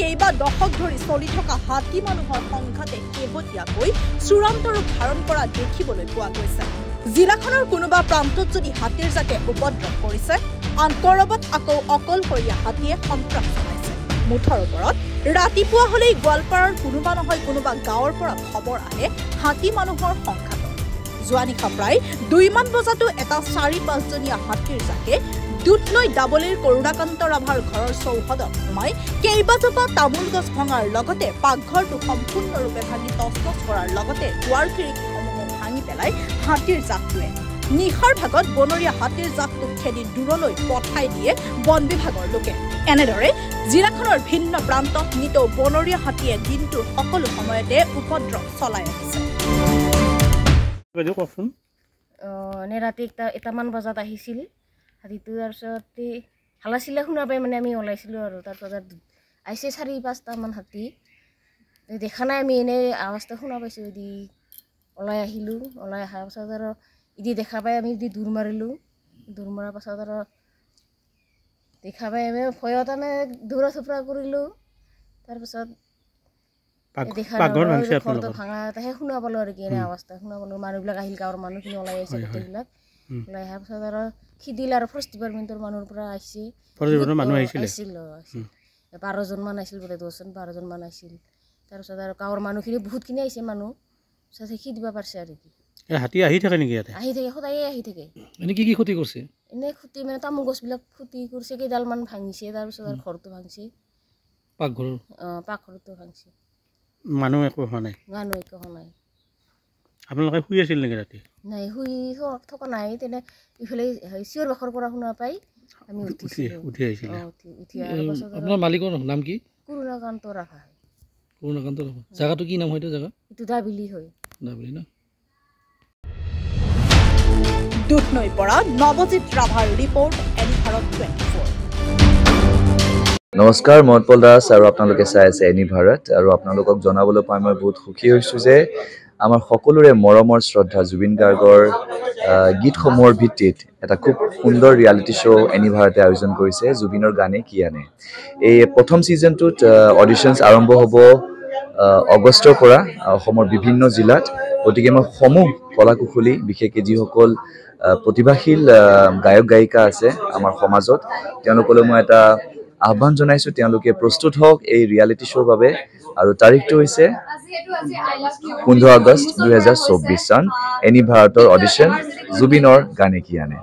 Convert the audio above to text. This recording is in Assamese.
কেইবা দশক ধৰি চলি থকা হাতী মানুহৰ সংঘাতে শেহতীয়াকৈ চূড়ান্ত ৰূপ ধাৰণ কৰা দেখিবলৈ পোৱা গৈছে। জিলাখনৰ কোনোবা প্ৰান্তত যদি হাতীৰ জাকে উপদ্ৰৱ কৰিছে, আন কৰবাত আকৌ অকলশৰীয়া হাতীয়ে সন্ত্ৰাস চলাইছে। মুঠৰ ওপৰত ৰাতিপুৱা হলেই গোৱালপাৰাৰ কোনোবা নহয় কোনোবা গাঁৱৰ পৰা খবৰ আহে হাতী মানুহৰ সংঘাত। যোৱা নিশা প্ৰায় 2 মান বজাতো এটা 4-5 জনীয়া হাতীৰ জাকে দুধনৈ ডাবলিৰ কৰুণাকান্ত ৰাভাৰ ঘৰৰ চৌহদত সোমাই কেইবাজোপা তামোল গছ ভঙাৰ লগতে পাকঘৰটো সম্পূৰ্ণৰূপে ভাঙি তছনছ কৰাৰ লগতে দুৱাৰ খিৰিকীসমূহ ভাঙি পেলাই হাতীৰ জাকটোৱে। নিশাৰ ভাগত বনৰীয়া হাতীৰ জাকটোক খেদি দূৰলৈ পঠাই দিয়ে বন বিভাগৰ লোকে। এনেদৰে জিলাখনৰ ভিন্ন প্ৰান্তত নিতৌ বনৰীয়া হাতীয়ে দিনটোৰ সকলো সময়তে উপদ্ৰৱ চলাই আহিছে। ৰাতি এটামান বজাত আহিছিল হাতীটো। তাৰপিছত হালা চিলা শুনা পাই মানে আমি ওলাইছিলোঁ আৰু তাৰপিছত আহিছে 4-5টামান হাতী। দেখা নাই আমি এনেই আৱাজটো শুনা পাইছোঁ। এদি ওলাই আহিলোঁ, ওলাই অহাৰ পাছত আৰু এদি দেখা পাই আমি এদি দৌৰ মাৰিলোঁ। দৌৰ মৰাৰ পাছত আৰু দেখা পাই আমি ভয়ত আমি দৌৰা চপৰা কৰিলোঁ। তাৰপিছত ঘৰটো ভাঙা তাহে শুনা পালোঁ আৰু কি এনে আৱাজটা শুনা পালোঁ। মানুহবিলাক আহিল, গাঁৱৰ মানুহখিনি ওলাই আহিছে গোটেইবিলাক। ওলাই অহাৰ পাছত আৰু খিদিল আৰু ফৰেষ্ট ডিপাৰ্টমেণ্টৰ মানুহৰ পৰা আহিছিল 12জনমান আহিছিল বোলে, 10-12জনমান আহিছিল। তাৰপিছত আৰু গাঁৱৰ মানুহখিনি বহুতখিনি আহিছে মানুহ, তাৰপিছত সেই দিব পাৰিছে আৰু কি। হাতী আহি থাকে নেকি ইয়াতে? আহি থাকে, সদায়ে আহি থাকে। এনে কি ক্ষতি কৰিছে? এনে ক্ষতি মানে তামোল গছবিলাক ক্ষতি কৰিছে, কেইডালমান ভাঙিছে। তাৰপিছত আৰু ঘৰটো ভাঙিছে, পাকঘৰটো ভাঙিছে। মানুহ একো হোৱা নাই? মানুহ একো হোৱা নাই। আপোনালোকে শুই আছিল নেকি ৰাতি? নাই, শুই থকা নাই। তেনে ইফালে চিঞৰ বাখৰ পৰা শুনা পাই আমি উঠি আহিছিলোঁ। আপোনাৰ মালিকৰ নাম কি? কৰুণাকান্ত ৰাভা। কৰুণাকান্ত ৰাভা। জাগাটো কি নাম হয় এইটো জাগা? এইটো দাবিলি হয়। দাবিলি ন? দুধনৈৰ পৰা নৱজিৎ ৰাভাৰ ৰিপৰ্ট, এনি ভাৰত 24। নমস্কাৰ, মই উৎপল দাস আৰু আপোনালোকে চাই আছে এনি ভাৰত। আৰু আপোনালোকক জনাবলৈ পাই মই বহুত সুখী হৈছোঁ যে আমাৰ সকলোৰে মৰমৰ শ্ৰদ্ধা জুবিন গাৰ্গৰ গীতসমূহৰ ভিত্তিত এটা খুব সুন্দৰ ৰিয়েলিটি শ্ব' এনি ভাৰতে আয়োজন কৰিছে, জুবিনৰ গানে কি আনে। এই প্ৰথম ছিজনটোত অডিশ্যনছ আৰম্ভ হ'ব আগষ্টৰ পৰা অসমৰ বিভিন্ন জিলাত। গতিকে মই সমূহ কলা কুশলী, বিশেষকৈ যিসকল প্ৰতিভাশীল গায়ক গায়িকা আছে আমাৰ সমাজত, তেওঁলোকলৈ মই এটা আহ্বান জনাইছোঁ, তেওঁলোকে প্ৰস্তুত হওক এই ৰিয়েলিটি শ্ব'ৰ বাবে। আৰু তাৰিখটো হৈছে 15 আগষ্ট 2024 চন। এনি ভাৰতৰ অডিশ্যন, জুবিনৰ গানে কি আনে।